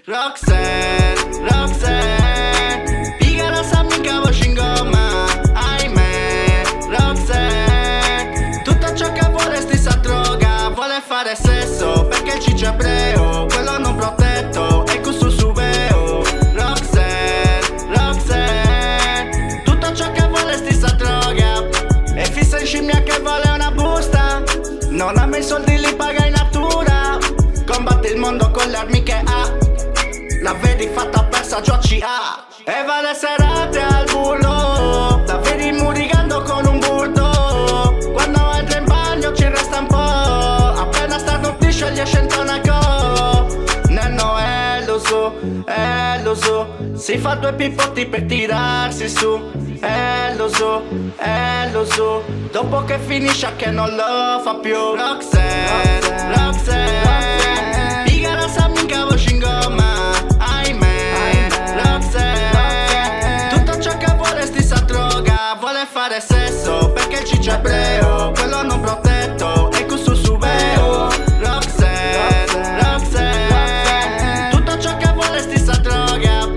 Roxanne, Roxanne, pigala sa mica voce in gomma, ahimè. Roxanne, tutto ciò che vuole stessa droga, vuole fare sesso perché il ciccio ebreo, quello non protetto e questo su veo. Roxanne, Roxanne, tutto ciò che vuole stessa droga, e fissa in scimmia che vuole una busta, non ama i soldi li paga in natura, combatte il mondo con le armi che ha. La vedi fatta persa già CA, e va le serate al bullo, la vedi murigando con un burdo, quando entra in bagno ci resta un po', appena starnutisce gli esce intonaco. Nenno è lo so, si fa due pippotti per tirarsi su, lo so, dopo che finisce che non lo fa più. Roxanne, Roxanne, pigala sa mica voce in gomma, vuole fare sesso perché il ciccio ebreo, quello non protetto e questo su veo. Roxanne, Roxanne, tutto ciò che vuole stessa droga.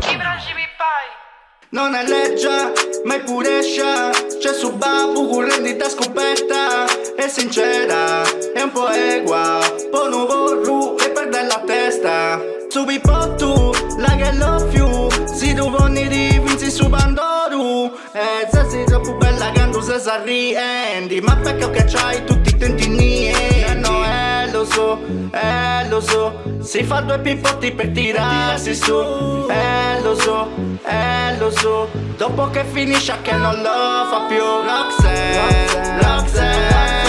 Non è legge, ma è purescia, c'è su babu con rendita scoperta, è sincera, è un po' egua, poi non vorru e perde la testa. Subi po' tu, la che lo fiu, si duvoni di vinci su bandoru, e se si troppo bella quando se sa riendi, ma perché che c'hai tutti i tentini, no lo so, si fa due pippotti per tirarsi su, lo so, dopo che finisce che non lo fa più. Roxanne, Roxanne,